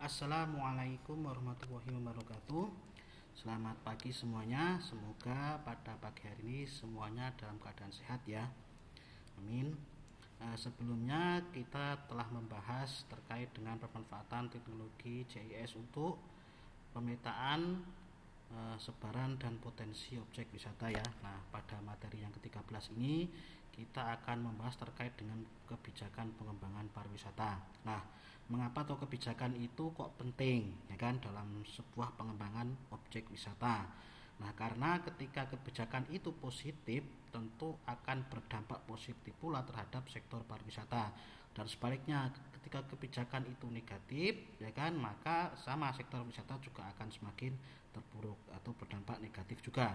Assalamualaikum warahmatullahi wabarakatuh. Selamat pagi semuanya. Semoga pada pagi hari ini semuanya dalam keadaan sehat ya. Amin. Sebelumnya kita telah membahas terkait dengan pemanfaatan teknologi GIS untuk pemetaan sebaran dan potensi objek wisata ya. Nah, pada materi yang ke-13 ini kita akan membahas terkait dengan kebijakan pengembangan pariwisata. Nah, mengapa atau kebijakan itu kok penting ya kan dalam sebuah pengembangan objek wisata? Nah, karena ketika kebijakan itu positif, tentu akan berdampak positif pula terhadap sektor pariwisata. Dan sebaliknya, ketika kebijakan itu negatif, ya kan, maka sama sektor wisata juga akan semakin terpuruk atau berdampak negatif juga.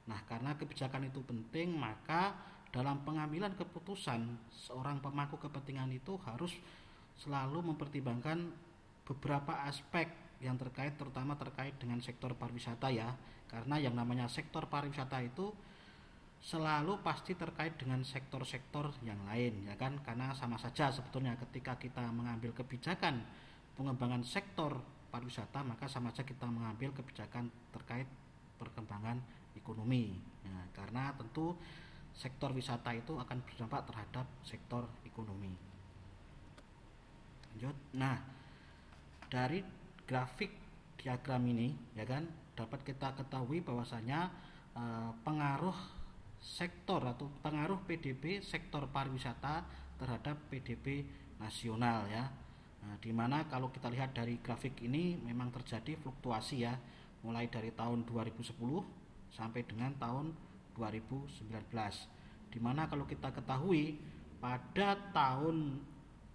Nah, karena kebijakan itu penting, maka dalam pengambilan keputusan seorang pemangku kepentingan itu harus selalu mempertimbangkan beberapa aspek yang terutama terkait dengan sektor pariwisata ya. Karena yang namanya sektor pariwisata itu selalu pasti terkait dengan sektor-sektor yang lain ya kan, karena sama saja sebetulnya ketika kita mengambil kebijakan pengembangan sektor pariwisata maka sama saja kita mengambil kebijakan terkait perkembangan ekonomi ya, karena tentu sektor wisata itu akan berdampak terhadap sektor ekonomi. Lanjut. Nah, dari grafik diagram ini ya kan dapat kita ketahui bahwasanya pengaruh sektor atau pengaruh PDB sektor pariwisata terhadap PDB nasional ya. Nah, dimana kalau kita lihat dari grafik ini memang terjadi fluktuasi ya, mulai dari tahun 2010 sampai dengan tahun 2019. Dimana kalau kita ketahui pada tahun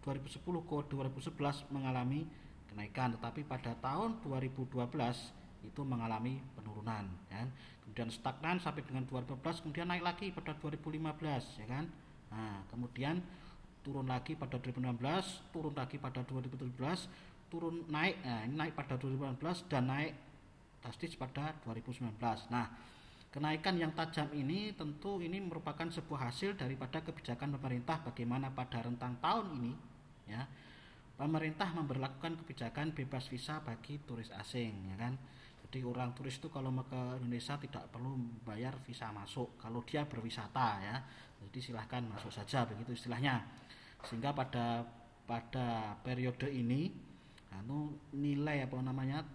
2010 ke 2011 mengalami kenaikan, tetapi pada tahun 2012 itu mengalami penurunan kan. Kemudian stagnan sampai dengan 2014, kemudian naik lagi pada 2015 ya kan. Nah, kemudian turun lagi pada 2016, turun lagi pada 2017, turun naik. Nah, ini naik pada 2018 dan naik drastis pada 2019. Nah, kenaikan yang tajam ini tentu ini merupakan sebuah hasil daripada kebijakan pemerintah bagaimana pada rentang tahun ini ya. Pemerintah memberlakukan kebijakan bebas visa bagi turis asing ya kan. Jadi orang turis itu kalau mau ke Indonesia tidak perlu membayar visa masuk kalau dia berwisata ya. Jadi silahkan masuk saja begitu istilahnya. Sehingga pada periode ini nilai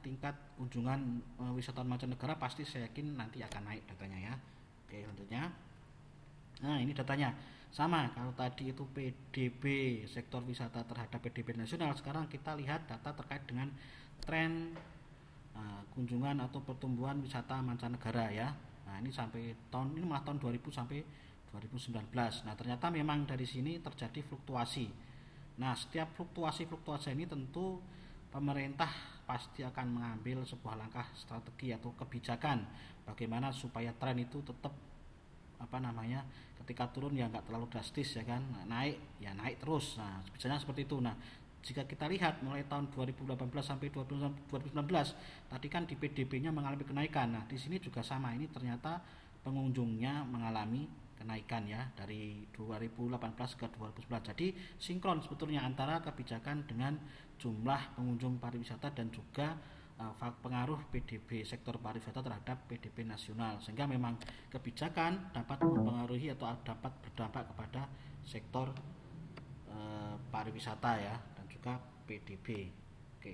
tingkat kunjungan wisatawan mancanegara pasti saya yakin nanti akan naik datanya ya. Oke, selanjutnya. Nah, ini datanya sama kalau tadi itu PDB sektor wisata terhadap PDB nasional. Sekarang kita lihat data terkait dengan tren kunjungan atau pertumbuhan wisata mancanegara ya. Nah, ini sampai ini malah tahun 2000 sampai 2019. Nah, ternyata memang dari sini terjadi fluktuasi. Nah, setiap fluktuasi ini tentu pemerintah pasti akan mengambil sebuah langkah strategi atau kebijakan bagaimana supaya tren itu tetap ketika turun ya nggak terlalu drastis ya kan, naik ya naik terus. Nah, biasanya seperti itu. Nah, jika kita lihat mulai tahun 2018 sampai 2019 tadi kan di PDB-nya mengalami kenaikan. Nah, di sini juga sama, ini ternyata pengunjungnya mengalami kenaikan ya dari 2018 ke 2019. Jadi sinkron sebetulnya antara kebijakan dengan jumlah pengunjung pariwisata dan juga pengaruh PDB sektor pariwisata terhadap PDB nasional, sehingga memang kebijakan dapat mempengaruhi atau dapat berdampak kepada sektor pariwisata ya dan juga PDB. Oke.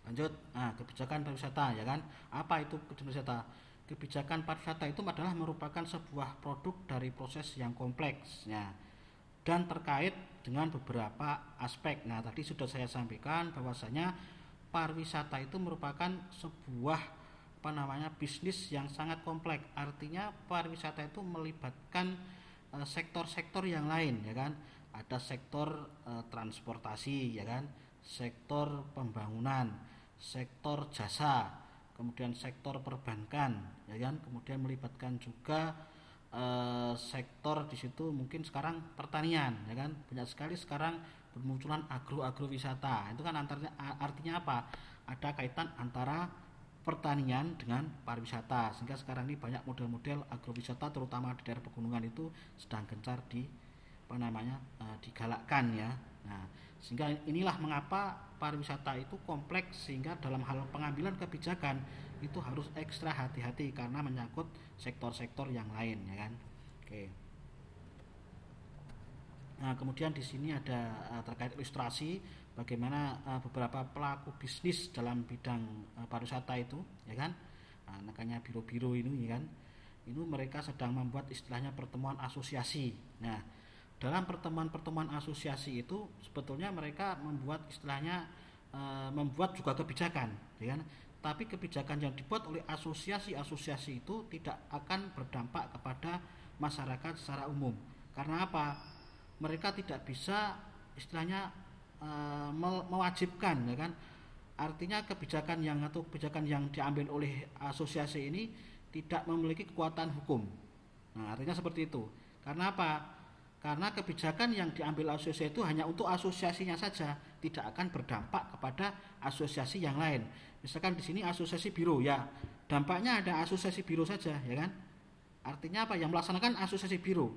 Lanjut. Nah, kebijakan pariwisata ya kan. Apa itu kebijakan pariwisata? Kebijakan pariwisata itu adalah merupakan sebuah produk dari proses yang kompleks ya dan terkait dengan beberapa aspek. Nah, tadi sudah saya sampaikan bahwasanya pariwisata itu merupakan sebuah bisnis yang sangat kompleks. Artinya pariwisata itu melibatkan sektor-sektor yang lain ya kan. Ada sektor transportasi ya kan, sektor pembangunan, sektor jasa, kemudian sektor perbankan ya kan, kemudian melibatkan juga sektor di situ mungkin sekarang pertanian ya kan. Banyak sekali sekarang bermunculan agrowisata. Itu kan artinya apa? Ada kaitan antara pertanian dengan pariwisata, sehingga sekarang ini banyak model-model agrowisata terutama di daerah pegunungan itu sedang gencar digalakkan ya. Nah, Sehingga inilah mengapa pariwisata itu kompleks, sehingga dalam hal pengambilan kebijakan itu harus ekstra hati-hati karena menyangkut sektor-sektor yang lain, ya kan. Oke. Nah, kemudian di sini ada terkait ilustrasi bagaimana beberapa pelaku bisnis dalam bidang pariwisata itu, ya kan. Nah, makanya biro-biro ini, ya kan. Ini mereka sedang membuat istilahnya pertemuan asosiasi. Nah, dalam pertemuan-pertemuan asosiasi itu sebetulnya mereka membuat istilahnya membuat juga kebijakan, ya kan. Tapi kebijakan yang dibuat oleh asosiasi-asosiasi itu tidak akan berdampak kepada masyarakat secara umum. Karena apa? Mereka tidak bisa istilahnya mewajibkan, ya kan. Artinya kebijakan yang diambil oleh asosiasi ini tidak memiliki kekuatan hukum. Nah, artinya seperti itu. Karena apa? Karena kebijakan yang diambil asosiasi itu hanya untuk asosiasinya saja, tidak akan berdampak kepada asosiasi yang lain. Misalkan di sini asosiasi biro, ya dampaknya ada asosiasi biro saja, ya kan? Artinya apa? Yang melaksanakan asosiasi biro.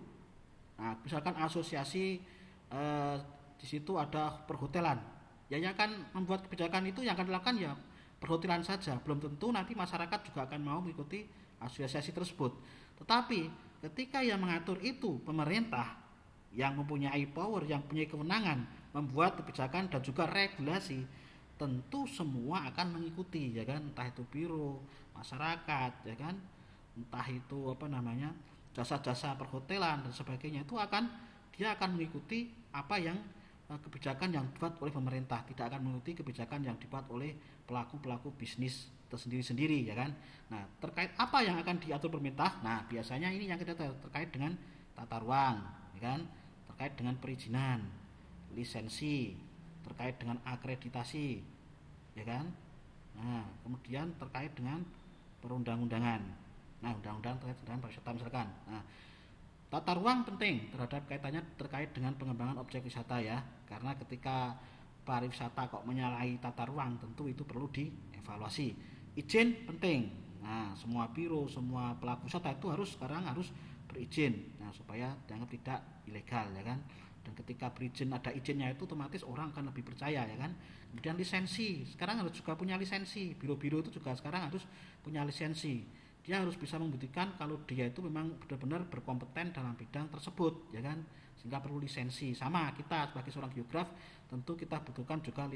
Nah, misalkan asosiasi di situ ada perhotelan, ya yang akan membuat kebijakan itu yang akan dilakukan ya perhotelan saja. Belum tentu nanti masyarakat juga akan mau mengikuti asosiasi tersebut. Tetapi ketika yang mengatur itu pemerintah yang mempunyai power, yang punya kewenangan membuat kebijakan dan juga regulasi, tentu semua akan mengikuti, ya kan. Entah itu biro, masyarakat, ya kan, entah itu jasa-jasa perhotelan dan sebagainya, itu dia akan mengikuti apa yang kebijakan yang dibuat oleh pemerintah, tidak akan mengikuti kebijakan yang dibuat oleh pelaku-pelaku bisnis tersendiri-sendiri, ya kan. Nah, terkait apa yang akan diatur pemerintah, nah biasanya ini yang kita terkait dengan tata ruang, ya kan, terkait dengan perizinan, lisensi, terkait dengan akreditasi, ya kan. Nah, kemudian terkait dengan perundang-undangan. Nah, undang-undang terkait dengan pariwisata misalkan. Nah, tata ruang penting kaitannya terkait dengan pengembangan objek wisata, ya. Karena ketika pariwisata kok menyalahi tata ruang, tentu itu perlu dievaluasi. Izin penting. Nah, semua biro, semua pelaku wisata itu sekarang harus berizin. Nah, supaya dianggap tidak ilegal, ya kan. Dan ketika berizin, ada izinnya, itu otomatis orang akan lebih percaya, ya kan. Kemudian lisensi, sekarang harus juga punya lisensi. Biro-biro itu juga sekarang harus punya lisensi. Dia harus bisa membuktikan kalau dia itu memang benar-benar berkompeten dalam bidang tersebut, ya kan. Sehingga perlu lisensi. Sama kita sebagai seorang geograf, tentu kita butuhkan juga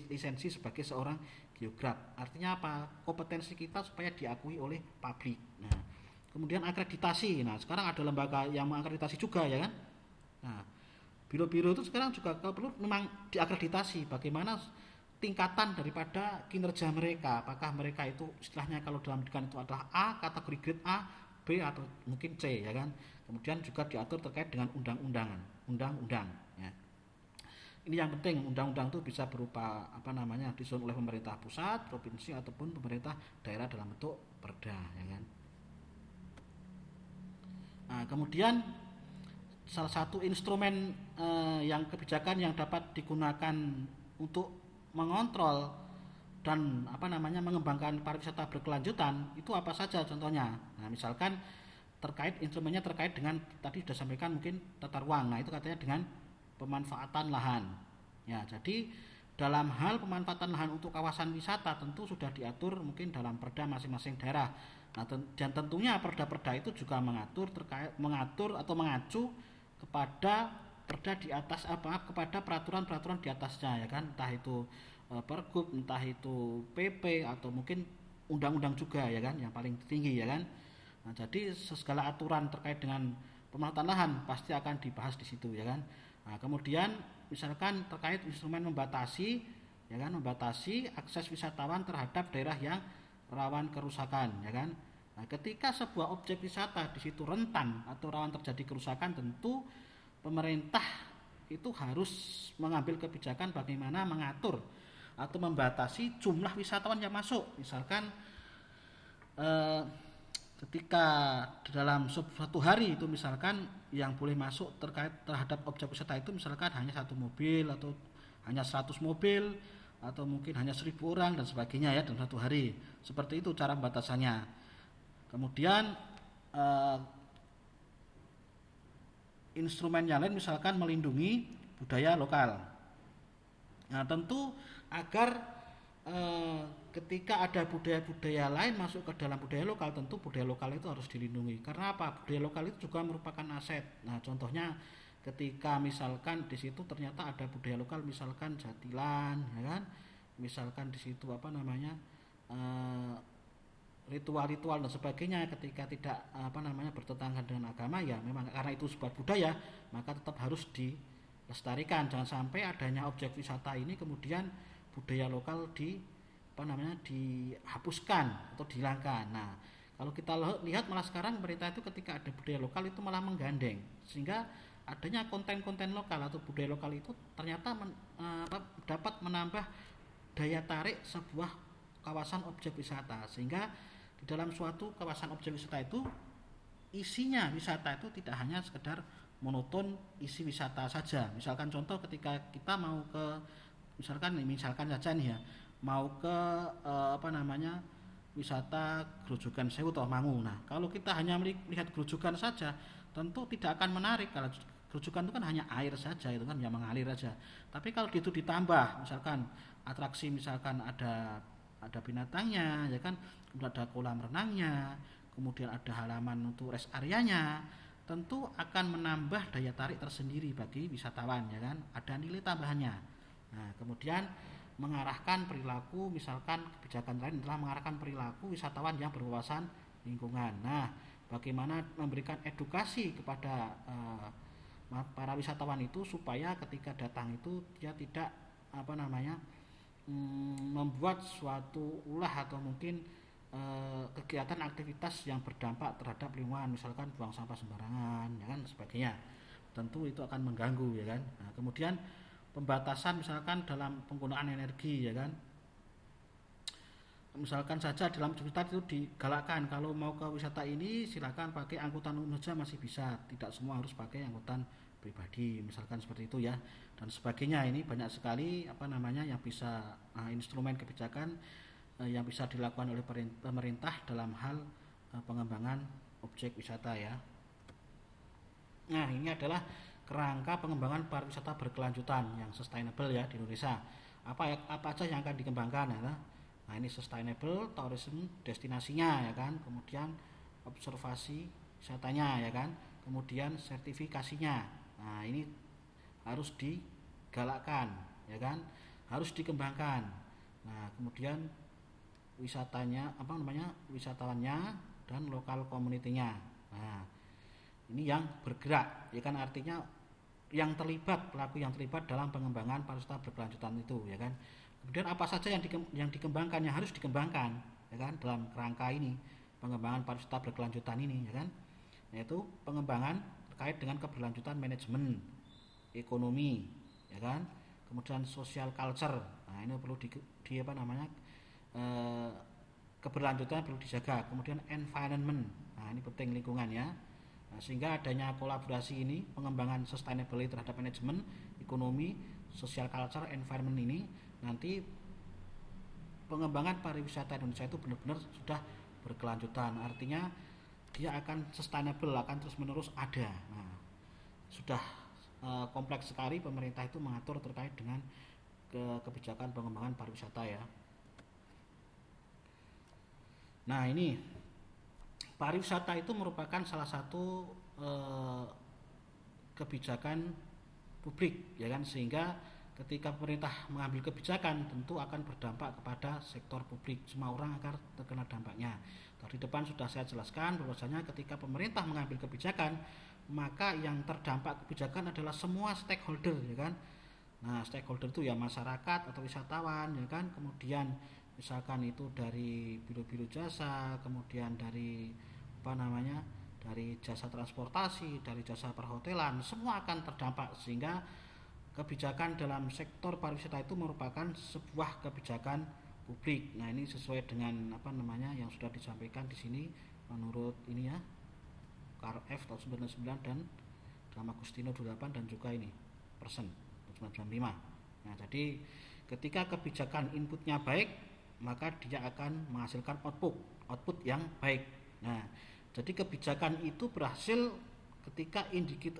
lisensi sebagai seorang geograf. Artinya apa? Kompetensi kita supaya diakui oleh publik. Nah, kemudian akreditasi. Nah, sekarang ada lembaga yang mengakreditasi juga, ya kan. Nah, biro-biro itu sekarang juga kalau perlu memang diakreditasi bagaimana tingkatan daripada kinerja mereka. Apakah mereka itu istilahnya kalau dalam pendidikan itu adalah A, kategori grade A, B atau mungkin C, ya kan. Kemudian juga diatur terkait dengan undang-undang, ya. Ini yang penting, undang-undang itu bisa berupa disusun oleh pemerintah pusat, provinsi ataupun pemerintah daerah dalam bentuk perda, ya kan. Nah, kemudian salah satu instrumen yang kebijakan yang dapat digunakan untuk mengontrol dan mengembangkan pariwisata berkelanjutan itu apa saja contohnya. Nah, misalkan instrumennya terkait dengan tadi sudah sampaikan mungkin tata ruang. Nah, itu katanya dengan pemanfaatan lahan. Ya, jadi dalam hal pemanfaatan lahan untuk kawasan wisata tentu sudah diatur mungkin dalam perda masing-masing daerah. Nah, dan tentunya perda-perda itu juga mengatur atau mengacu kepada perda di atas kepada peraturan-peraturan di atasnya, ya kan. Entah itu Pergub, entah itu PP atau mungkin undang-undang juga, ya kan, yang paling tinggi, ya kan. Nah, jadi segala aturan terkait dengan pemanfaatan lahan pasti akan dibahas di situ, ya kan. Nah, kemudian misalkan terkait instrumen membatasi, ya kan, membatasi akses wisatawan terhadap daerah yang rawan kerusakan, ya kan. Nah, ketika sebuah objek wisata di situ rentan atau rawan terjadi kerusakan, tentu pemerintah itu harus mengambil kebijakan bagaimana mengatur atau membatasi jumlah wisatawan yang masuk. Misalkan ketika di dalam suatu hari itu misalkan yang boleh masuk terhadap objek wisata itu misalkan hanya 1 mobil atau hanya 100 mobil atau mungkin hanya 1000 orang dan sebagainya, ya, dalam satu hari. Seperti itu cara pembatasannya. Kemudian instrumen yang lain misalkan melindungi budaya lokal. Nah, tentu agar ketika ada budaya-budaya lain masuk ke dalam budaya lokal, tentu budaya lokal itu harus dilindungi. Karena apa? Budaya lokal itu juga merupakan aset. Nah, contohnya ketika misalkan di situ ternyata ada budaya lokal, misalkan jatilan, ya kan? Misalkan di situ apa namanya? eh, ritual-ritual dan sebagainya, ketika tidak apa namanya bertentangan dengan agama, ya memang karena itu sebuah budaya, maka tetap harus dilestarikan. Jangan sampai adanya objek wisata ini kemudian budaya lokal apa namanya dihapuskan atau dihilangkan. Nah, kalau kita lihat malah sekarang pemerintah itu ketika ada budaya lokal itu malah menggandeng, sehingga adanya konten-konten lokal atau budaya lokal itu ternyata dapat menambah daya tarik sebuah kawasan objek wisata, sehingga di dalam suatu kawasan objek wisata itu isinya wisata itu tidak hanya sekedar monoton isi wisata saja. Misalkan contoh ketika kita mau ke misalkan saja nih ya, mau ke apa namanya wisata Grojogan Sewu atau Mangu. Nah, kalau kita hanya melihat Grojogan saja tentu tidak akan menarik. Kalau Grojogan itu kan hanya air saja, itu kan yang mengalir saja. Tapi kalau itu ditambah misalkan atraksi, misalkan ada binatangnya, ya kan, kemudian ada kolam renangnya, kemudian ada halaman untuk rest areanya, tentu akan menambah daya tarik tersendiri bagi wisatawan, ya kan, ada nilai tambahannya. Nah, kemudian mengarahkan perilaku, misalkan kebijakan lain adalah mengarahkan perilaku wisatawan yang berwawasan lingkungan. Nah, bagaimana memberikan edukasi kepada para wisatawan itu supaya ketika datang itu dia tidak apa namanya membuat suatu ulah atau mungkin kegiatan aktivitas yang berdampak terhadap lingkungan, misalkan buang sampah sembarangan, ya kan, sebagainya. Tentu itu akan mengganggu, ya kan. Nah, kemudian pembatasan misalkan dalam penggunaan energi, ya kan. Misalkan saja dalam wisata itu digalakkan kalau mau ke wisata ini silakan pakai angkutan umum saja masih bisa, tidak semua harus pakai angkutan pribadi, misalkan seperti itu ya, dan sebagainya. Ini banyak sekali apa namanya yang bisa instrumen kebijakan yang bisa dilakukan oleh pemerintah dalam hal pengembangan objek wisata ya. Nah, ini adalah kerangka pengembangan pariwisata berkelanjutan yang sustainable ya di Indonesia. Apa aja yang akan dikembangkan ya. Nah, ini sustainable tourism destinasinya, ya kan, kemudian observasi wisatanya, ya kan, kemudian sertifikasinya. Nah, ini harus digalakkan, ya kan, harus dikembangkan. Nah, kemudian wisatanya apa namanya wisatawannya dan lokal community-nya. Nah, ini yang bergerak, ya kan, artinya yang terlibat, pelaku yang terlibat dalam pengembangan pariwisata berkelanjutan itu, ya kan. Kemudian apa saja yang dikembangkan, yang harus dikembangkan, ya kan, dalam kerangka ini pengembangan pariwisata berkelanjutan ini, ya kan, yaitu pengembangan terkait dengan keberlanjutan manajemen ekonomi, ya kan, kemudian social culture. Nah, ini perlu di apa namanya keberlanjutan perlu dijaga. Kemudian environment, nah ini penting, lingkungan ya. Nah, sehingga adanya kolaborasi ini pengembangan sustainability terhadap manajemen ekonomi, social culture, environment ini nanti pengembangan pariwisata Indonesia itu benar-benar sudah berkelanjutan, artinya dia akan sustainable, akan terus menerus ada. Nah, sudah kompleks sekali pemerintah itu mengatur terkait dengan kebijakan pengembangan pariwisata ya. Nah, ini pariwisata itu merupakan salah satu kebijakan publik, ya kan, sehingga ketika pemerintah mengambil kebijakan tentu akan berdampak kepada sektor publik, semua orang akan terkena dampaknya. Tadi depan sudah saya jelaskan bahwasanya ketika pemerintah mengambil kebijakan, maka yang terdampak kebijakan adalah semua stakeholder, ya kan. Nah, stakeholder itu ya masyarakat atau wisatawan, ya kan, kemudian misalkan itu dari biro-biro jasa, kemudian dari apa namanya, dari jasa transportasi, dari jasa perhotelan, semua akan terdampak, sehingga kebijakan dalam sektor pariwisata itu merupakan sebuah kebijakan publik. Nah, ini sesuai dengan apa namanya yang sudah disampaikan di sini menurut ini ya Karl F tahun 99 dan Drama Agustino 28 dan juga ini Persen 1995. Nah, jadi ketika kebijakan inputnya baik, maka dia akan menghasilkan output yang baik. Nah, jadi kebijakan itu berhasil ketika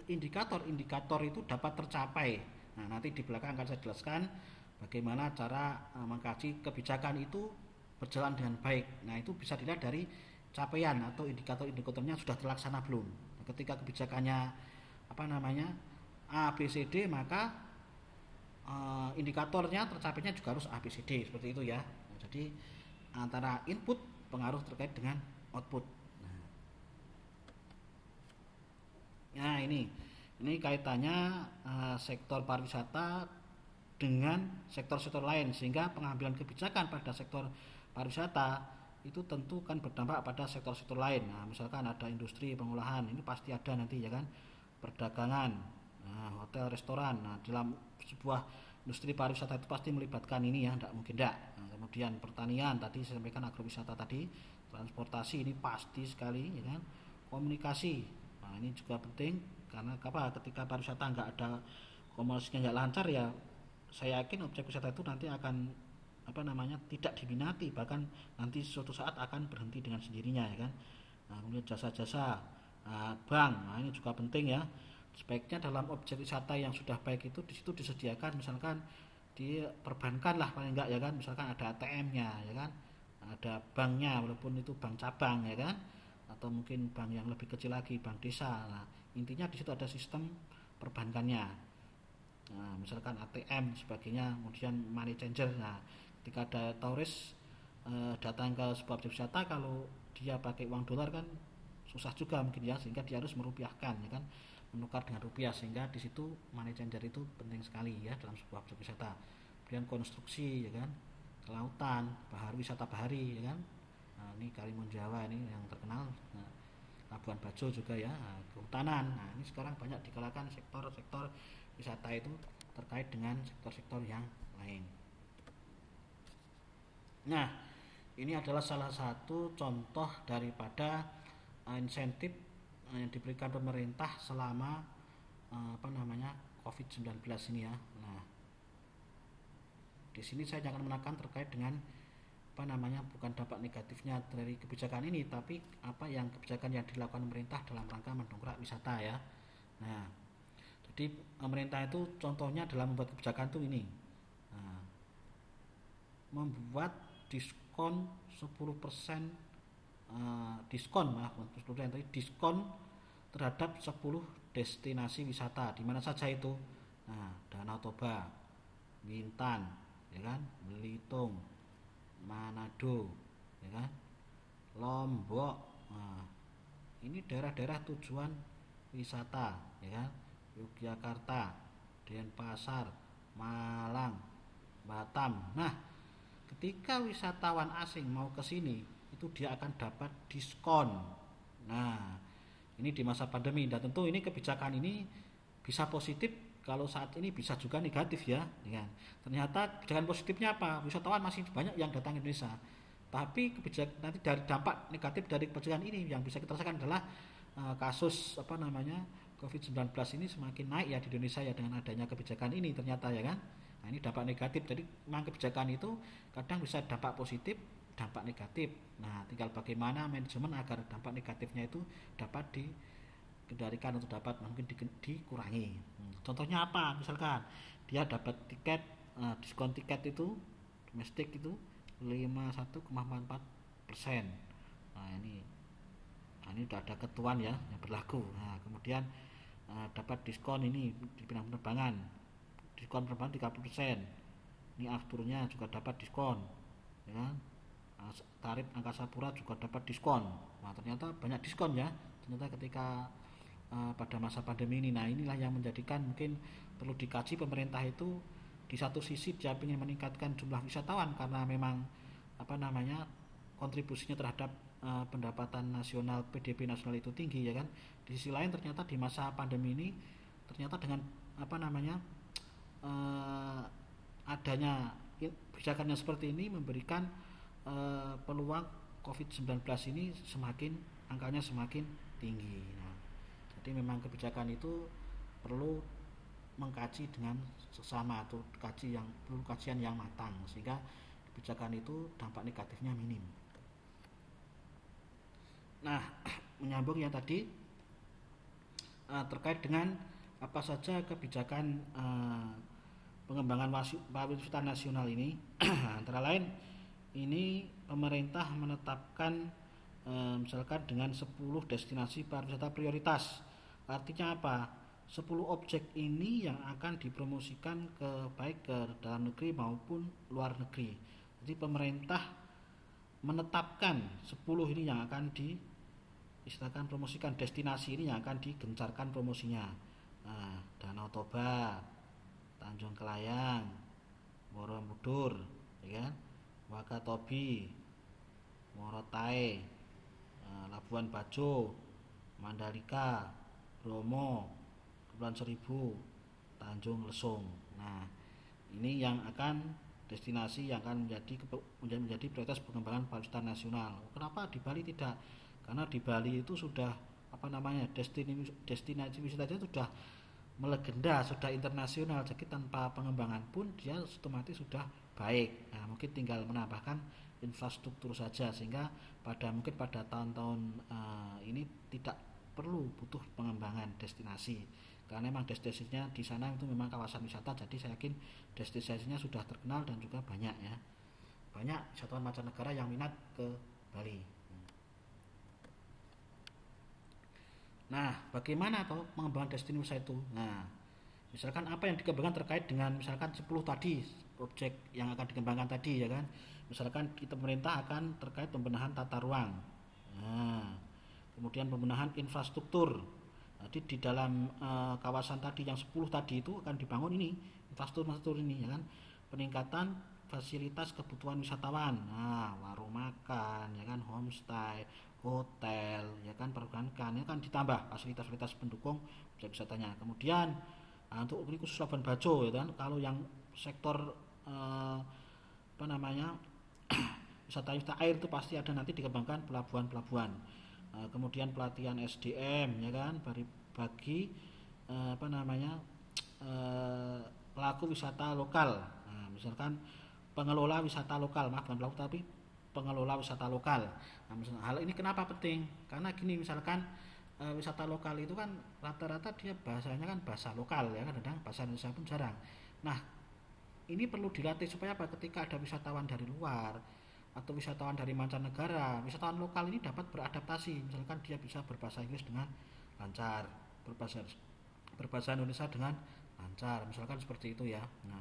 indikator-indikator itu dapat tercapai. Nah, nanti di belakang akan saya jelaskan bagaimana cara mengkaji kebijakan itu berjalan dengan baik. Nah, itu bisa dilihat dari capaian atau indikator-indikatornya sudah terlaksana belum. Nah, ketika kebijakannya apa namanya A B C D, maka indikatornya tercapainya juga harus A B C D, seperti itu ya. Nah, jadi antara input pengaruh terkait dengan output. Nah, ini kaitannya sektor pariwisata dengan sektor-sektor lain, sehingga pengambilan kebijakan pada sektor pariwisata itu tentu kan berdampak pada sektor-sektor lain. Nah, misalkan ada industri pengolahan, ini pasti ada nanti ya kan, perdagangan, hotel, restoran. Nah, dalam sebuah industri pariwisata itu pasti melibatkan ini ya, tidak mungkin tidak. Nah, kemudian pertanian tadi saya sampaikan, agrowisata tadi, transportasi ini pasti sekali ya kan, komunikasi. Nah, ini juga penting karena apa? Ketika pariwisata nggak ada komunikasinya nggak lancar ya, saya yakin objek wisata itu nanti akan apa namanya tidak diminati, bahkan nanti suatu saat akan berhenti dengan sendirinya ya kan. Nah, kemudian jasa-jasa, bank, nah ini juga penting ya. Sebaiknya dalam objek wisata yang sudah baik itu di situ disediakan misalkan di perbankan lah paling enggak ya kan, misalkan ada ATM-nya ya kan, ada banknya walaupun itu bank cabang ya kan, atau mungkin bank yang lebih kecil lagi, bank desa. Nah, intinya di situ ada sistem perbankannya. Nah, misalkan ATM sebagainya, kemudian money changer. Nah, ketika ada turis datang ke sebuah objek wisata, kalau dia pakai uang dolar kan susah juga mungkin ya, sehingga dia harus merupiahkan ya kan, menukar dengan rupiah, sehingga di situ money changer itu penting sekali ya dalam sebuah objek wisata. Kemudian konstruksi ya kan, kelautan, wisata bahari ya kan. Nah, ini Karimun Jawa ini yang terkenal. Nah, Labuan Bajo juga ya, kehutanan. Nah, ini sekarang banyak digalakkan sektor-sektor wisata itu terkait dengan sektor-sektor yang lain. Nah, ini adalah salah satu contoh daripada insentif yang diberikan pemerintah selama COVID-19 ini ya. Nah, di sini saya akan menekan terkait dengan bukan dampak negatifnya dari kebijakan ini, tapi kebijakan yang dilakukan pemerintah dalam rangka mendongkrak wisata ya. Nah, jadi pemerintah itu contohnya dalam membuat kebijakan itu ini, membuat diskon 10%, diskon terhadap 10 destinasi wisata. Di mana saja itu? Nah, Danau Toba, Bintan, ya kan, Belitung, Manado, ya kan, Lombok. Nah, ini daerah-daerah tujuan wisata, ya kan, Yogyakarta, Denpasar, Malang, Batam. Nah, ketika wisatawan asing mau ke sini, itu dia akan dapat diskon. Nah, ini di masa pandemi, dan tentu ini kebijakan ini bisa positif, kalau saat ini bisa juga negatif ya. Ternyata kebijakan positifnya apa? Wisatawan masih banyak yang datang ke Indonesia. Tapi kebijakan nanti dari dampak negatif dari kebijakan ini yang bisa kita rasakan adalah kasus COVID-19 ini semakin naik ya di Indonesia ya, dengan adanya kebijakan ini ternyata ya kan. Nah, ini dampak negatif. Jadi memang kebijakan itu kadang bisa dampak positif, dampak negatif. Nah, tinggal bagaimana manajemen agar dampak negatifnya itu dapat dikendalikan atau dapat mungkin dikurangi. Contohnya apa? Misalkan dia dapat tiket, diskon tiket itu domestik itu 51,4%. Nah, ini sudah ada ketentuan ya yang berlaku. Nah, kemudian dapat diskon ini di bidang penerbangan, diskon penerbangan 30%. Ini afturnya juga dapat diskon, ya kan? Tarif angkasa pura juga dapat diskon. Nah, ternyata banyak diskon ya. Ternyata ketika pada masa pandemi ini. Nah, inilah yang menjadikan mungkin perlu dikaji pemerintah itu. Di satu sisi dia ingin meningkatkan jumlah wisatawan karena memang kontribusinya terhadap pendapatan nasional, PDB nasional itu tinggi ya kan. Di sisi lain ternyata di masa pandemi ini ternyata dengan adanya kebijakan yang seperti ini memberikan peluang COVID-19 ini angkanya semakin tinggi. Nah, jadi memang kebijakan itu perlu mengkaji dengan sesama atau perlu kajian yang matang sehingga kebijakan itu dampak negatifnya minim. Nah, menyambung yang tadi terkait dengan apa saja kebijakan pengembangan pariwisata nasional ini antara lain ini pemerintah menetapkan misalkan dengan 10 destinasi pariwisata prioritas. Artinya apa? 10 objek ini yang akan dipromosikan baik ke dalam negeri maupun luar negeri. Jadi pemerintah menetapkan 10 ini yang akan istilahkan promosikan, destinasi ini yang akan digencarkan promosinya. Nah, Danau Toba, Tanjung Kelayang, Borobudur, ya kan? Wakatobi, Morotai, Labuan Bajo, Mandalika, Bromo, Kepulauan Seribu, Tanjung Lesung. Nah, ini yang akan destinasi yang akan menjadi prioritas pengembangan pariwisata nasional. Kenapa di Bali tidak? Karena di Bali itu sudah destinasi wisatanya sudah melegenda, sudah internasional. Jadi tanpa pengembangan pun dia otomatis sudah baik. Nah, mungkin tinggal menambahkan infrastruktur saja sehingga mungkin pada tahun-tahun ini tidak perlu butuh pengembangan destinasi. Karena memang destinasinya di sana itu memang kawasan wisata, jadi saya yakin destinasinya sudah terkenal dan juga banyak ya. Banyak wisatawan mancanegara yang minat ke Bali. Nah, bagaimana toh pengembangan destinasi wisata itu? Nah, misalkan apa yang dikembangkan terkait dengan misalkan 10 tadi objek yang akan dikembangkan tadi ya kan. Misalkan kita pemerintah akan terkait pembenahan tata ruang. Nah, kemudian pembenahan infrastruktur. Jadi di dalam kawasan tadi yang 10 tadi itu akan dibangun ini infrastruktur ini ya kan. Peningkatan fasilitas kebutuhan wisatawan. Nah, warung makan ya kan, homestay, hotel ya kan, perbankan ya kan, ditambah fasilitas-fasilitas pendukung objek wisatanya. Kemudian untuk ini khusus Labuan Bajo ya kan, kalau yang sektor wisata air itu pasti ada nanti dikembangkan pelabuhan-pelabuhan. Kemudian pelatihan SDM ya kan, bagi pelaku wisata lokal. Nah, misalkan pengelola wisata lokal, bukan pelaku tapi pengelola wisata lokal. Nah, misalnya, hal ini kenapa penting? Karena gini, misalkan wisata lokal itu kan rata-rata dia bahasanya kan bahasa lokal ya, kadang bahasa Indonesia pun jarang. Nah, ini perlu dilatih supaya apa? Ketika ada wisatawan dari luar atau wisatawan dari mancanegara, wisatawan lokal ini dapat beradaptasi. Misalkan dia bisa berbahasa Inggris dengan lancar, berbahasa Indonesia dengan lancar, misalkan seperti itu ya. Nah,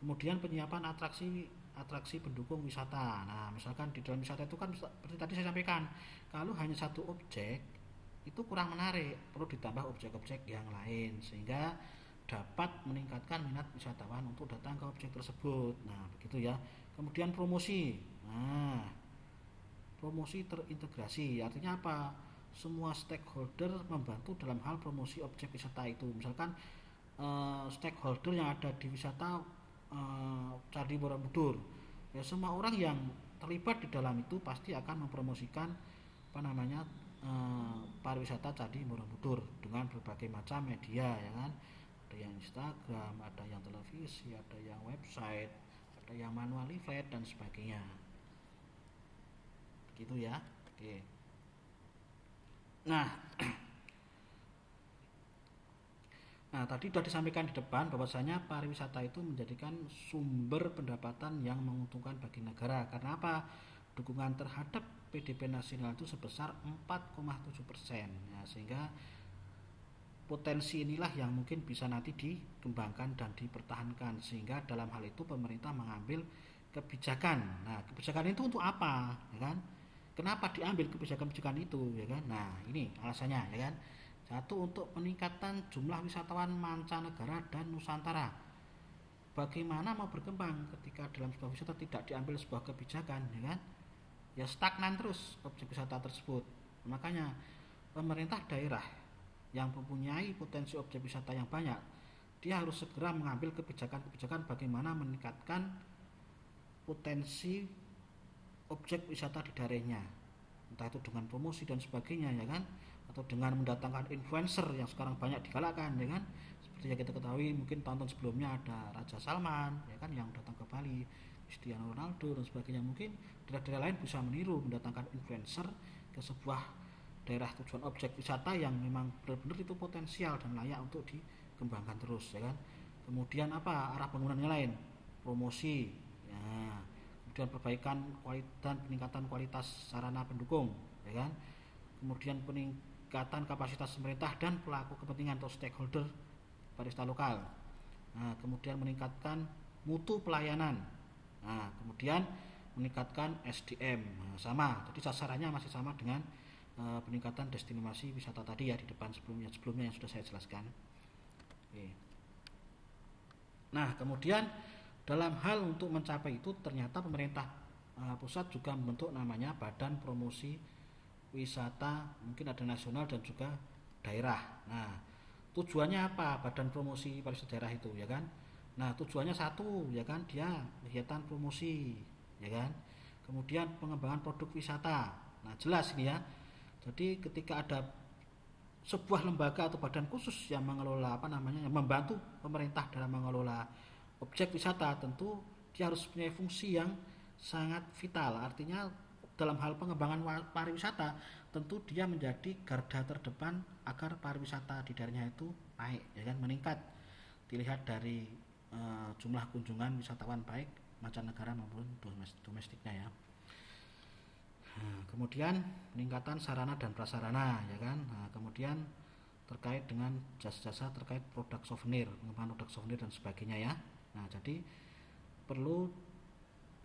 kemudian penyiapan atraksi pendukung wisata. Nah, misalkan di dalam wisata itu kan seperti tadi saya sampaikan, kalau hanya satu objek itu kurang menarik, perlu ditambah objek-objek yang lain sehingga dapat meningkatkan minat wisatawan untuk datang ke objek tersebut. Nah, begitu ya. Kemudian promosi. Nah, promosi terintegrasi artinya apa? Semua stakeholder membantu dalam hal promosi objek wisata itu. Misalkan stakeholder yang ada di wisata Candi Borobudur, ya semua orang yang terlibat di dalam itu pasti akan mempromosikan pariwisata Candi Borobudur dengan berbagai macam media ya kan. Ada yang Instagram, ada yang televisi, ada yang website, ada yang manual leaflet dan sebagainya. Gitu ya. Oke. Nah, tadi sudah disampaikan di depan bahwasanya pariwisata itu menjadikan sumber pendapatan yang menguntungkan bagi negara. Karena apa? Dukungan terhadap PDB nasional itu sebesar 4,7%. Ya, sehingga potensi inilah yang mungkin bisa nanti dikembangkan dan dipertahankan, sehingga dalam hal itu pemerintah mengambil kebijakan. Nah, kebijakan itu untuk apa, ya kan? Kenapa diambil kebijakan-kebijakan itu, ya kan? Nah, ini alasannya, ya kan? Satu, untuk peningkatan jumlah wisatawan mancanegara dan Nusantara. Bagaimana mau berkembang ketika dalam sebuah wisata tidak diambil sebuah kebijakan, ya kan? Ya stagnan terus objek wisata tersebut. Makanya pemerintah daerah yang mempunyai potensi objek wisata yang banyak, dia harus segera mengambil kebijakan-kebijakan bagaimana meningkatkan potensi objek wisata di daerahnya, entah itu dengan promosi dan sebagainya ya kan, atau dengan mendatangkan influencer yang sekarang banyak digalakkan ya kan. Seperti yang kita ketahui mungkin tahun-tahun sebelumnya ada Raja Salman ya kan yang datang ke Bali, Cristiano Ronaldo dan sebagainya. Mungkin daerah-daerah lain bisa meniru mendatangkan influencer ke sebuah daerah tujuan objek wisata yang memang benar-benar itu potensial dan layak untuk dikembangkan terus ya kan. Kemudian apa arah bangunannya lain, promosi, ya. Kemudian perbaikan dan peningkatan kualitas sarana pendukung, ya kan. Kemudian peningkatan kapasitas pemerintah dan pelaku kepentingan atau stakeholder pariwisata lokal. Nah, kemudian meningkatkan mutu pelayanan. Nah, kemudian meningkatkan SDM. Nah, sama, jadi sasarannya masih sama dengan peningkatan destinasi wisata tadi ya di depan sebelumnya yang sudah saya jelaskan. Oke. Nah, kemudian dalam hal untuk mencapai itu ternyata pemerintah pusat juga membentuk namanya Badan Promosi Wisata, mungkin ada nasional dan juga daerah. Nah, tujuannya apa Badan Promosi Pariwisata Daerah itu, ya kan? Nah, tujuannya satu, ya kan, dia kegiatan promosi, ya kan? Kemudian pengembangan produk wisata. Nah, jelas ini ya. Jadi ketika ada sebuah lembaga atau badan khusus yang mengelola yang membantu pemerintah dalam mengelola objek wisata, tentu dia harus punya fungsi yang sangat vital. Artinya dalam hal pengembangan pariwisata, tentu dia menjadi garda terdepan agar pariwisata di daerahnya itu naik, ya kan, meningkat. Dilihat dari jumlah kunjungan wisatawan baik mancanegara maupun domestiknya ya. Nah, kemudian peningkatan sarana dan prasarana, ya kan. Nah, kemudian terkait dengan jasa-jasa terkait produk souvenir, pengembangan produk souvenir dan sebagainya ya. Nah, jadi perlu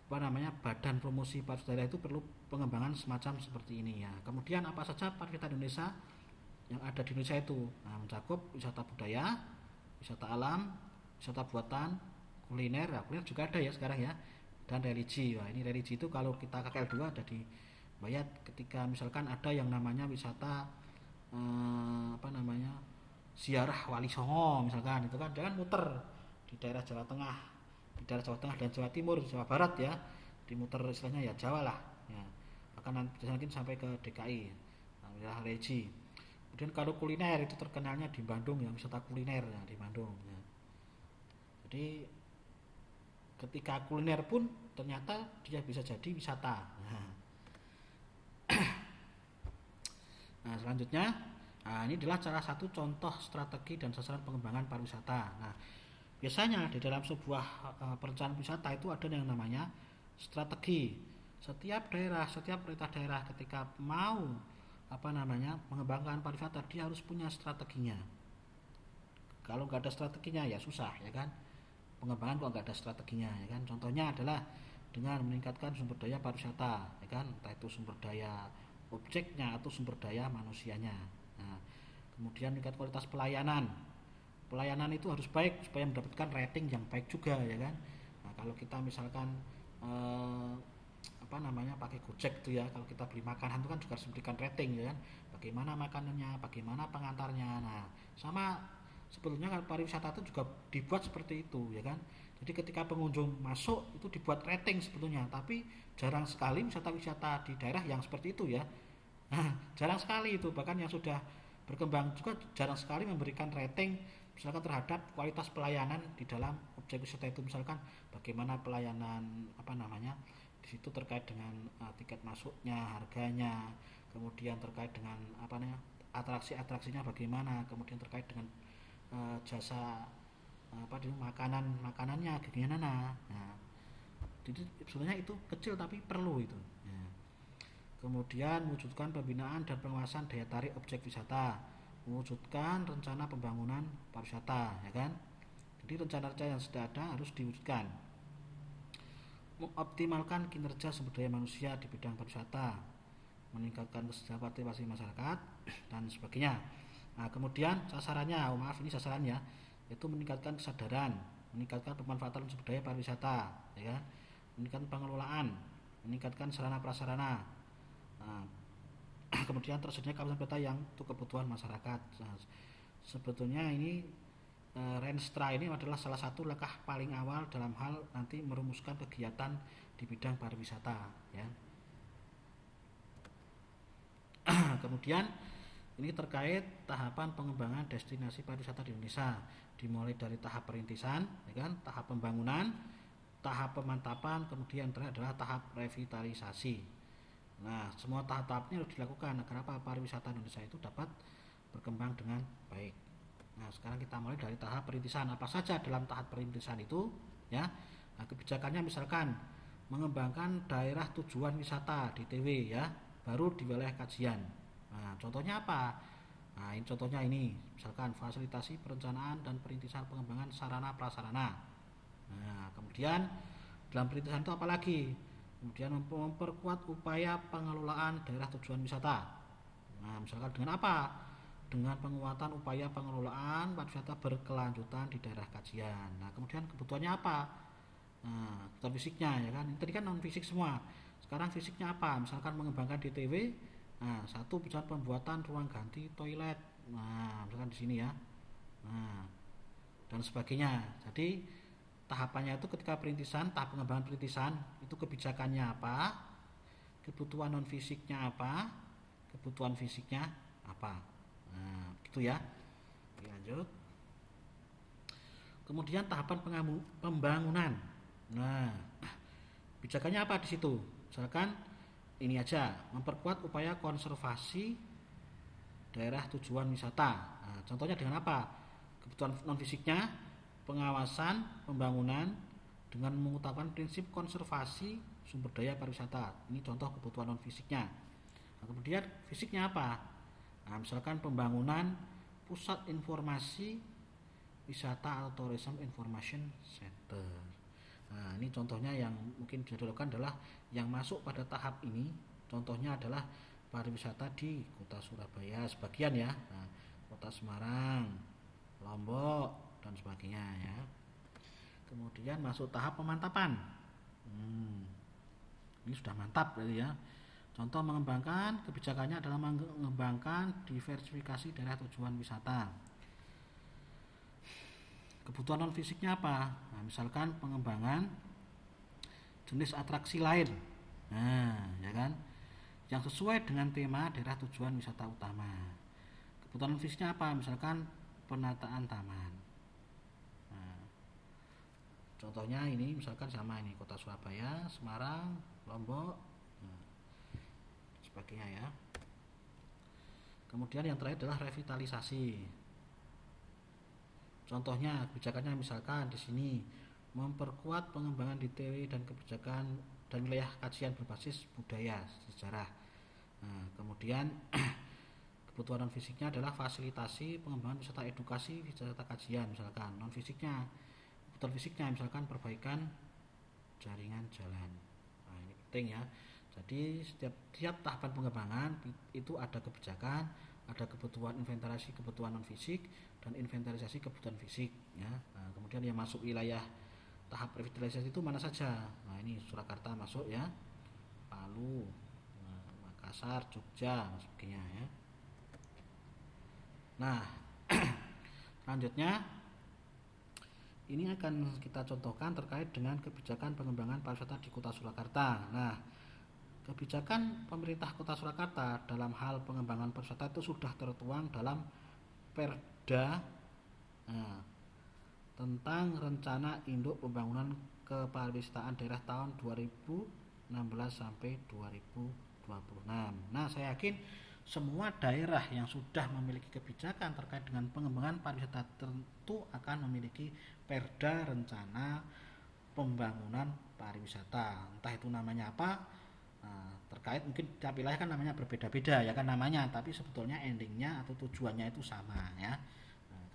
badan promosi pariwisata daerah itu perlu pengembangan semacam seperti ini ya. Kemudian apa saja pariwisata Indonesia yang ada di Indonesia itu? Nah, mencakup wisata budaya, wisata alam, wisata buatan, kuliner, ya, kuliner juga ada ya sekarang ya, dan religi. Wah, ini religi itu kalau kita KKL 2 ada di Bayat, ketika misalkan ada yang namanya wisata ziarah Wali Songo misalkan, itu kan dia kan muter di daerah Jawa Tengah, dan Jawa Timur, Jawa Barat ya, dimuter istilahnya ya Jawa lah ya, akan mungkin sampai ke DKI, wilayah religi. Kemudian kalau kuliner itu terkenalnya di Bandung ya, wisata kuliner ya, di Bandung ya. Jadi ketika kuliner pun ternyata dia bisa jadi wisata. Nah, selanjutnya, ini adalah salah satu contoh strategi dan sasaran pengembangan pariwisata. Nah, biasanya di dalam sebuah perencanaan wisata itu ada yang namanya strategi. Setiap perintah daerah ketika mau mengembangkan pariwisata, dia harus punya strateginya. Kalau nggak ada strateginya ya susah, ya kan. Pengembangan kok nggak ada strateginya, ya kan. Contohnya adalah dengan meningkatkan sumber daya pariwisata, ya kan, entah itu sumber daya objeknya atau sumber daya manusianya. Nah, kemudian meningkat kualitas pelayanan. Pelayanan itu harus baik supaya mendapatkan rating yang baik juga, ya kan. Nah, kalau kita misalkan pakai Gojek tuh ya, kalau kita beli makanan itu kan juga harus memberikan rating, ya kan. Bagaimana makanannya, bagaimana pengantarnya. Nah, sama sebetulnya kan pariwisata itu juga dibuat seperti itu, ya kan. Jadi ketika pengunjung masuk itu dibuat rating sebetulnya, tapi jarang sekali wisata-wisata di daerah yang seperti itu ya. Nah, jarang sekali itu, bahkan yang sudah berkembang juga jarang sekali memberikan rating misalkan terhadap kualitas pelayanan di dalam objek wisata itu, misalkan bagaimana pelayanan di situ terkait dengan tiket masuknya, harganya, kemudian terkait dengan atraksinya bagaimana, kemudian terkait dengan jasa makanannya gimana. Nah, jadi sebenarnya itu kecil tapi perlu itu ya. Kemudian mewujudkan pembinaan dan pengawasan daya tarik objek wisata, mewujudkan rencana pembangunan pariwisata, ya kan. Jadi rencana-rencana yang sudah ada harus diwujudkan. Mengoptimalkan kinerja sumber daya manusia di bidang pariwisata, meningkatkan kesejahteraan partisipasi masyarakat dan sebagainya. Nah, kemudian sasarannya, ini sasarannya, yaitu meningkatkan kesadaran, meningkatkan pemanfaatan sumber daya pariwisata, ya kan? Meningkatkan pengelolaan, meningkatkan sarana prasarana. Nah, kemudian tersedia kawasan wisata yang untuk kebutuhan masyarakat. Nah, sebetulnya ini Renstra ini adalah salah satu langkah paling awal dalam hal nanti merumuskan kegiatan di bidang pariwisata, ya. Kemudian ini terkait tahapan pengembangan destinasi pariwisata di Indonesia, dimulai dari tahap perintisan, ya kan, tahap pembangunan, tahap pemantapan, kemudian terakhir adalah tahap revitalisasi. Nah, semua tahap-tahapnya harus dilakukan agar pariwisata Indonesia itu dapat berkembang dengan baik. Nah, sekarang kita mulai dari tahap perintisan. Apa saja dalam tahap perintisan itu, ya? Nah, kebijakannya misalkan mengembangkan daerah tujuan wisata DTW, ya, baru di wilayah kajian. Nah, contohnya apa? Nah, ini contohnya ini, misalkan fasilitasi perencanaan dan perintisan pengembangan sarana prasarana. Nah, kemudian dalam perintisan itu apa lagi? Kemudian memperkuat upaya pengelolaan daerah tujuan wisata. Nah, misalkan dengan apa? Dengan penguatan upaya pengelolaan pariwisata berkelanjutan di daerah kajian. Nah, kemudian kebutuhannya apa? Nah, kebutuhan fisiknya, ya kan? Ini tadi kan non fisik semua. Sekarang fisiknya apa? Misalkan mengembangkan DTW. Nah, satu misalkan pembuatan ruang ganti toilet. Nah, misalkan di sini ya. Nah, dan sebagainya. Jadi tahapannya itu ketika perintisan, tahap pengembangan perintisan itu kebijakannya apa, kebutuhan non fisiknya apa, kebutuhan fisiknya apa. Nah, gitu ya. Oke, lanjut. Kemudian tahapan pembangunan. Nah, kebijakannya apa di situ? Misalkan ini aja, memperkuat upaya konservasi daerah tujuan wisata. Nah, contohnya dengan apa? Kebutuhan non fisiknya, pengawasan pembangunan dengan mengutamakan prinsip konservasi sumber daya pariwisata. Ini contoh kebutuhan non fisiknya. Nah, kemudian fisiknya apa? Nah, misalkan pembangunan pusat informasi wisata atau tourism information center. Nah, ini contohnya yang mungkin bisa dilakukan adalah yang masuk pada tahap ini. Contohnya adalah pariwisata di Kota Surabaya sebagian ya. Nah, Kota Semarang, Lombok dan sebagainya ya. Kemudian masuk tahap pemantapan. Ini sudah mantap berarti ya. Contoh mengembangkan kebijakannya adalah mengembangkan diversifikasi daerah tujuan wisata. Kebutuhan non fisiknya apa? Nah, misalkan pengembangan jenis atraksi lain. Nah, ya kan? Yang sesuai dengan tema daerah tujuan wisata utama. Kebutuhan non fisiknya apa? Misalkan penataan taman. Nah, contohnya ini misalkan sama ini Kota Surabaya, Semarang, Lombok, sebagainya ya. Kemudian yang terakhir adalah revitalisasi. Contohnya kebijakannya misalkan di sini memperkuat pengembangan DTW dan kebijakan dan wilayah kajian berbasis budaya sejarah. Nah, kemudian kebutuhan non fisiknya adalah fasilitasi pengembangan wisata edukasi, wisata kajian misalkan. Non fisiknya, kebutuhan fisiknya misalkan perbaikan jaringan jalan. Nah, ini penting ya. Jadi setiap tahapan pengembangan itu ada kebijakan, ada kebutuhan inventarisasi kebutuhan non fisik dan inventarisasi kebutuhan fisik ya. Nah, kemudian yang masuk wilayah tahap revitalisasi itu mana saja? Nah, ini Surakarta masuk ya, Palu, Makassar, Jogja, dan sebagainya ya. Nah, selanjutnya ini akan kita contohkan terkait dengan kebijakan pengembangan pariwisata di Kota Surakarta. Nah, kebijakan pemerintah Kota Surakarta dalam hal pengembangan pariwisata itu sudah tertuang dalam Perda tentang Rencana Induk Pembangunan Kepariwisataan Daerah tahun 2016 sampai 2026. Nah, saya yakin semua daerah yang sudah memiliki kebijakan terkait dengan pengembangan pariwisata tentu akan memiliki Perda Rencana Pembangunan Pariwisata. Entah itu namanya apa, terkait mungkin tiap wilayah kan namanya berbeda-beda ya kan namanya, tapi sebetulnya endingnya atau tujuannya itu sama ya.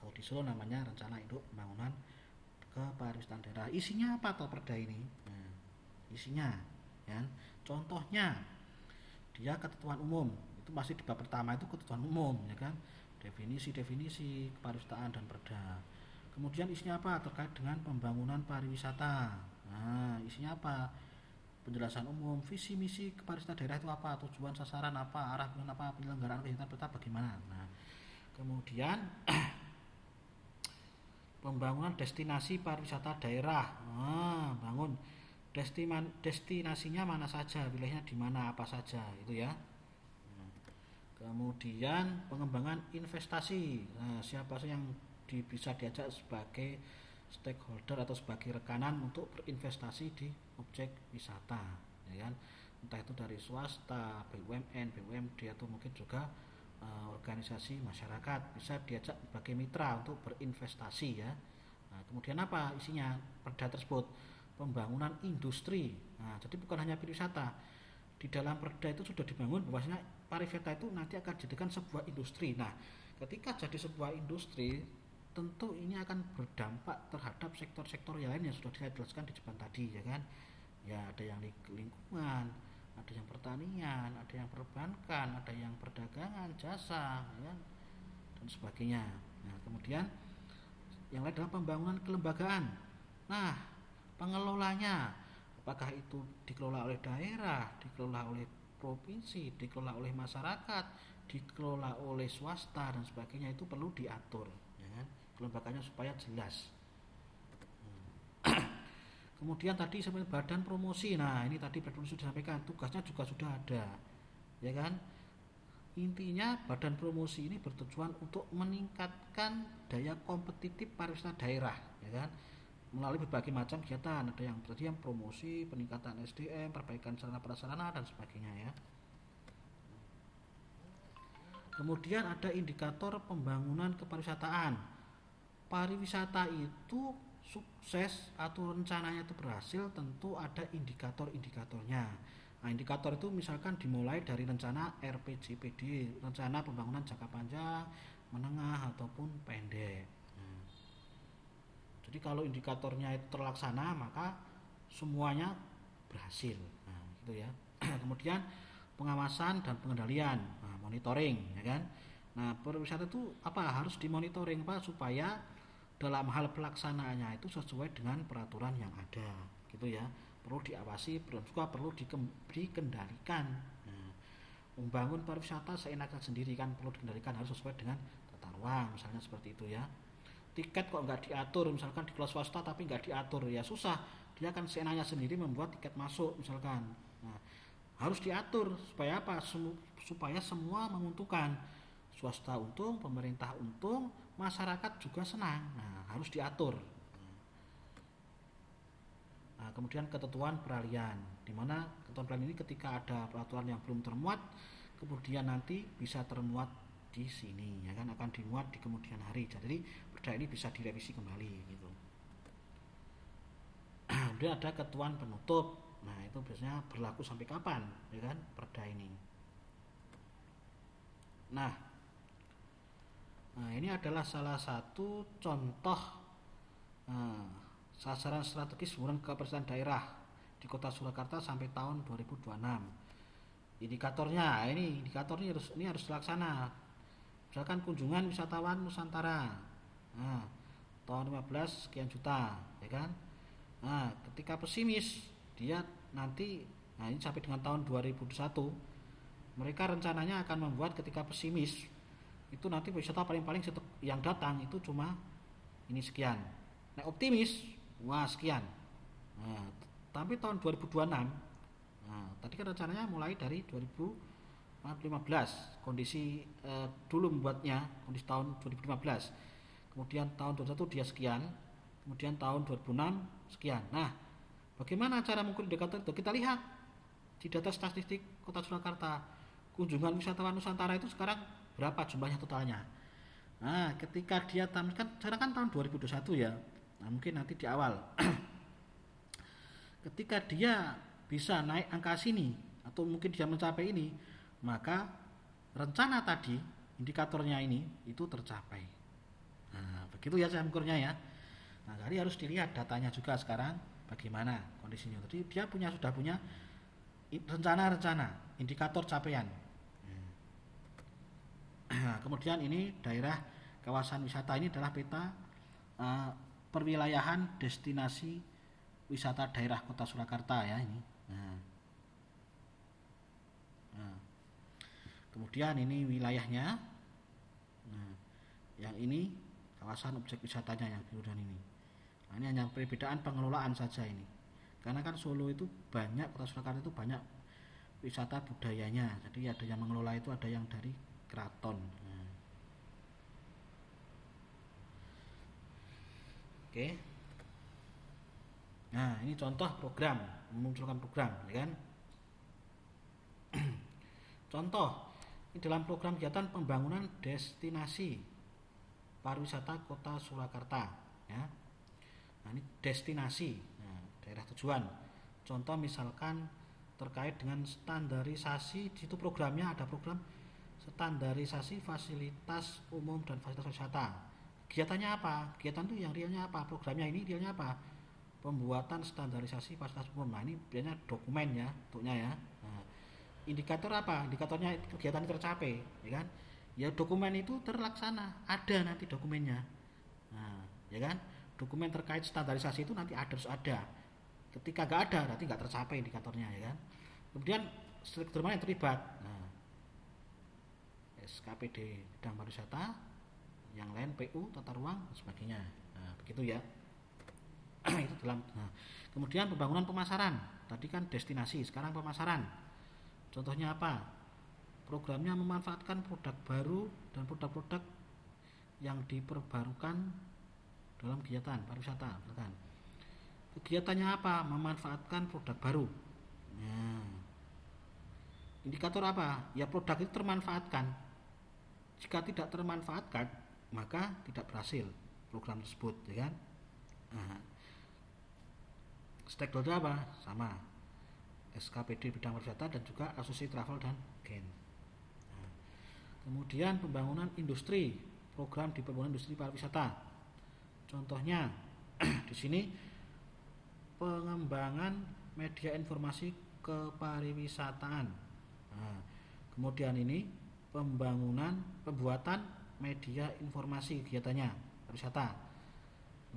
Kalau di Solo namanya Rencana Induk Pembangunan Kepariwisataan Daerah. Isinya apa toh perda ini? Nah, isinya ya. Contohnya dia ketentuan umum. Itu masih di bab pertama itu ketentuan umum ya kan. Definisi-definisi kepariwisataan dan perda. Kemudian isinya apa? Terkait dengan pembangunan pariwisata. Nah, isinya apa? Penjelasan umum, visi misi kepariwisataan daerah itu apa, tujuan sasaran apa, arah apa, penyelenggaraan kegiatan peta bagaimana. Nah, kemudian pembangunan destinasi pariwisata daerah. Nah, bangun destinasinya mana saja, wilayahnya di mana apa saja itu ya. Kemudian pengembangan investasi. Nah, siapa sih yang bisa diajak sebagai stakeholder atau sebagai rekanan untuk berinvestasi di objek wisata ya kan, entah itu dari swasta, BUMN, BUMD atau mungkin juga organisasi masyarakat, bisa diajak sebagai mitra untuk berinvestasi ya. Nah, kemudian apa isinya perda tersebut? Pembangunan industri. Nah, jadi bukan hanya pariwisata. Di dalam perda itu sudah dibangun bahwasanya pariwisata itu nanti akan dijadikan sebuah industri. Nah, ketika jadi sebuah industri, tentu ini akan berdampak terhadap sektor-sektor yang lain yang sudah saya jelaskan di depan tadi ya kan. Ya ada yang lingkungan, ada yang pertanian, ada yang perbankan, ada yang perdagangan, jasa, ya, dan sebagainya. Nah, kemudian yang lain adalah pembangunan kelembagaan. Nah, pengelolanya, apakah itu dikelola oleh daerah, dikelola oleh provinsi, dikelola oleh masyarakat, dikelola oleh swasta dan sebagainya, itu perlu diatur, ya kan? Kelembagaannya supaya jelas. Kemudian tadi sampai badan promosi. Nah, ini tadi badan promosi sudah disampaikan, tugasnya juga sudah ada. Ya kan? Intinya badan promosi ini bertujuan untuk meningkatkan daya kompetitif pariwisata daerah, ya kan? Melalui berbagai macam kegiatan, ada yang tadi yang promosi, peningkatan SDM, perbaikan sarana prasarana dan sebagainya ya. Kemudian ada indikator pembangunan kepariwisataan. Pariwisata itu sukses atau rencananya itu berhasil, tentu ada indikator-indikatornya. Nah, indikator itu misalkan dimulai dari rencana RPJPD, rencana pembangunan jangka panjang, menengah ataupun pendek. Jadi kalau indikatornya itu terlaksana, maka semuanya berhasil. Nah, gitu ya. Kemudian pengawasan dan pengendalian, nah, monitoring, ya kan. Nah, pariwisata itu apa? Harus dimonitoring apa supaya dalam hal pelaksanaannya itu sesuai dengan peraturan yang ada, gitu ya. Perlu diawasi dan juga perlu dikendalikan. Nah, membangun pariwisata seenaknya sendiri kan perlu dikendalikan, harus sesuai dengan tata ruang, misalnya seperti itu ya. Tiket kok nggak diatur, misalkan di kelas swasta tapi nggak diatur, ya susah. Dia kan seenaknya sendiri membuat tiket masuk, misalkan. Nah, harus diatur supaya apa? Supaya semua menguntungkan. Swasta untung, pemerintah untung, masyarakat juga senang. Nah, harus diatur. Nah, kemudian ketentuan peralihan, di mana ketentuan peralihan ini ketika ada peraturan yang belum termuat, kemudian nanti bisa termuat di sini, ya kan, akan dimuat di kemudian hari. Jadi perda ini bisa direvisi kembali gitu. Kemudian ada ketentuan penutup. Nah, itu biasanya berlaku sampai kapan, ya kan, perda ini. Nah, ini adalah salah satu contoh sasaran strategis pembangunan kepariwisataan daerah di Kota Surakarta sampai tahun 2026. Indikatornya, ini harus dilaksana. Misalkan kunjungan wisatawan Nusantara, nah, tahun 15 sekian juta, ya kan. Nah, ketika pesimis dia nanti, nah ini sampai dengan tahun 2021, mereka rencananya akan membuat ketika pesimis itu nanti wisata paling-paling yang datang itu cuma ini sekian. Nah, optimis, wah sekian. Nah, tapi tahun 2026, nah, tadi kan rencananya mulai dari 2015 kondisi dulu membuatnya, kondisi tahun 2015, kemudian tahun 2021 dia sekian, kemudian tahun 2006 sekian. Nah, bagaimana cara mengukur indikator itu? Kita lihat di data statistik Kota Surakarta, kunjungan wisatawan Nusantara itu sekarang berapa jumlahnya totalnya. Nah, ketika dia tampilkan, sekarang kan tahun 2021 ya, nah mungkin nanti di awal ketika dia bisa naik angka sini atau mungkin dia mencapai ini, maka rencana tadi indikatornya ini itu tercapai. Nah, begitu ya saya mengukurnya ya. Nah, jadi harus dilihat datanya juga sekarang bagaimana kondisinya. Jadi dia sudah punya rencana-rencana indikator capaian. Nah, kemudian ini daerah kawasan wisata, ini adalah peta perwilayahan destinasi wisata daerah Kota Surakarta ya ini. Nah, kemudian ini wilayahnya. Nah, yang ini kawasan objek wisatanya yang biru dan ini. Nah, ini hanya perbedaan pengelolaan saja ini. Karena kan Solo itu banyak, Kota Surakarta itu banyak wisata budayanya. Jadi ada yang mengelola itu, ada yang dari keraton. Oke. Nah, ini contoh program, memunculkan program, ya kan? Contoh Ini dalam program kegiatan pembangunan destinasi pariwisata Kota Surakarta, ya. Nah, ini destinasi, nah, daerah tujuan. Contoh misalkan terkait dengan standarisasi, di situ programnya ada program standarisasi fasilitas umum dan fasilitas wisata. Kegiatannya apa? Kegiatan itu yang realnya apa? Programnya ini realnya apa? Pembuatan standarisasi fasilitas umum. Nah, ini biasanya dokumen ya, bentuknya ya. Nah, indikator apa? Indikatornya kegiatan itu tercapai, ya kan? Ya dokumen itu terlaksana, ada nanti dokumennya. Nah, ya kan? Dokumen terkait standarisasi itu nanti harus ada. Ketika nggak ada, nanti nggak tercapai indikatornya, ya kan? Kemudian struktur mana yang terlibat? Nah, SKPD bidang pariwisata, yang lain PU, tata ruang, dan sebagainya. Nah, begitu ya. Itu dalam. Nah, kemudian pembangunan pemasaran. Tadi kan destinasi, sekarang pemasaran. Contohnya apa? Programnya memanfaatkan produk baru dan produk-produk yang diperbarukan dalam kegiatan pariwisata. Kegiatannya apa? Memanfaatkan produk baru. Nah, indikator apa? Ya produk itu termanfaatkan. Jika tidak termanfaatkan, maka tidak berhasil program tersebut, ya kan? Nah, stakeholder apa? Sama. SKPD bidang pariwisata dan juga asosiasi travel dan gen. Nah, kemudian pembangunan industri, program di pembangunan industri pariwisata. Contohnya di sini pengembangan media informasi kepariwisataan. Nah, kemudian ini pembuatan media informasi kegiatannya pariwisata.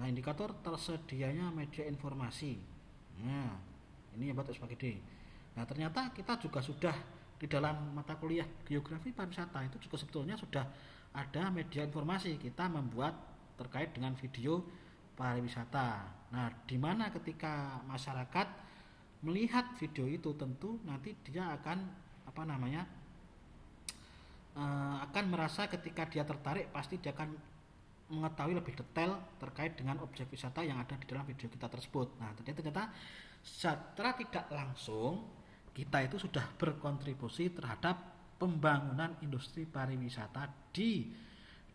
Nah, indikator tersedianya media informasi. Nah, ini yang batas sebagai D. Nah, ternyata kita juga sudah di dalam mata kuliah geografi pariwisata itu juga sebetulnya sudah ada media informasi. Kita membuat terkait dengan video pariwisata. Nah, di mana ketika masyarakat melihat video itu tentu nanti dia akan akan merasa ketika dia tertarik pasti dia akan mengetahui lebih detail terkait dengan objek wisata yang ada di dalam video kita tersebut. Nah, ternyata secara tidak langsung kita itu sudah berkontribusi terhadap pembangunan industri pariwisata di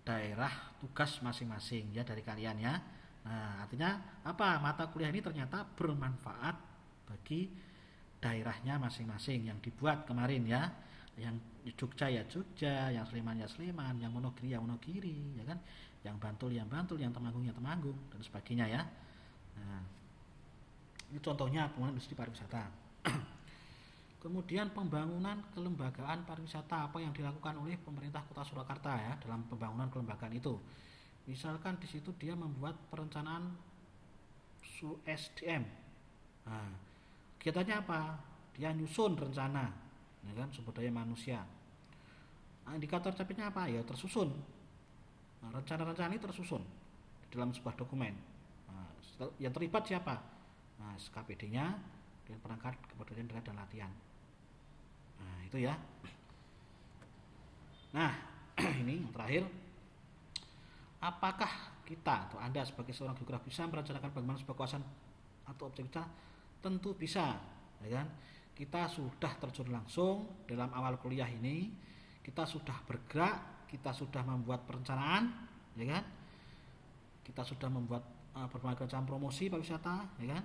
daerah tugas masing-masing ya dari kalian ya. Nah, artinya apa? Mata kuliah ini ternyata bermanfaat bagi daerahnya masing-masing yang dibuat kemarin ya. Yang Jogja ya Jogja, yang Sleman ya Sleman, yang Wonogiri ya Wonogiri, ya kan? Yang Bantul ya Bantul, yang Temanggung ya Temanggung dan sebagainya ya. Nah, ini contohnya pembangunan industri pariwisata. Kemudian pembangunan kelembagaan pariwisata, apa yang dilakukan oleh pemerintah Kota Surakarta ya dalam pembangunan kelembagaan itu. Misalkan di situ dia membuat perencanaan SDM. Nah, kegiatannya apa? Dia nyusun rencana, ya kan, sumber daya manusia. Nah, indikator capainya apa? Ya tersusun. Nah, rencana-rencana ini tersusun di dalam sebuah dokumen. Nah, yang terlibat siapa? Nah, SKPD-nya dan perangkat kepegawaian daerah dan latihan. Nah, itu ya. Nah, ini yang terakhir. Apakah kita atau Anda sebagai seorang geograf bisa merencanakan bagaimana sebuah kawasan atau objek wisata? Tentu bisa, ya kan? Kita sudah terjun langsung dalam awal kuliah ini, kita sudah bergerak, kita sudah membuat perencanaan, ya kan? Kita sudah membuat berbagai macam promosi pariwisata, ya kan?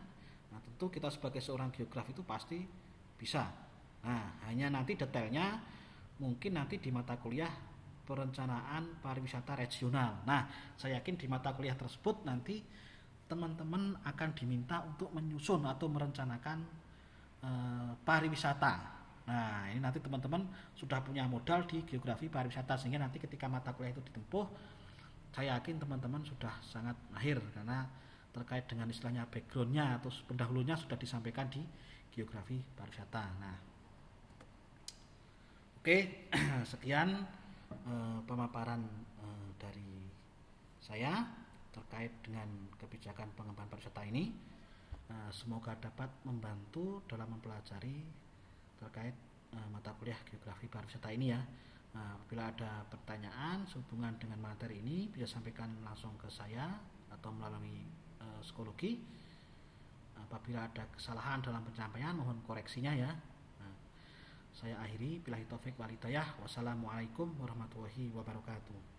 Nah, tentu kita sebagai seorang geograf itu pasti bisa. Nah, hanya nanti detailnya mungkin nanti di mata kuliah perencanaan pariwisata regional. Nah, saya yakin di mata kuliah tersebut nanti teman-teman akan diminta untuk menyusun atau merencanakan pariwisata. Nah, ini nanti teman-teman sudah punya modal di geografi pariwisata sehingga nanti ketika mata kuliah itu ditempuh, saya yakin teman-teman sudah sangat mahir karena terkait dengan istilahnya backgroundnya atau pendahulunya sudah disampaikan di geografi pariwisata. Nah, oke, sekian pemaparan dari saya terkait dengan kebijakan pengembangan pariwisata ini. Semoga dapat membantu dalam mempelajari terkait mata kuliah geografi pariwisata ini ya. Apabila ada pertanyaan sehubungan dengan materi ini bisa sampaikan langsung ke saya atau melalui psikologi. Apabila ada kesalahan dalam penyampaian mohon koreksinya ya. Saya akhiri, billahi taufik wal hidayah. Wassalamualaikum warahmatullahi wabarakatuh.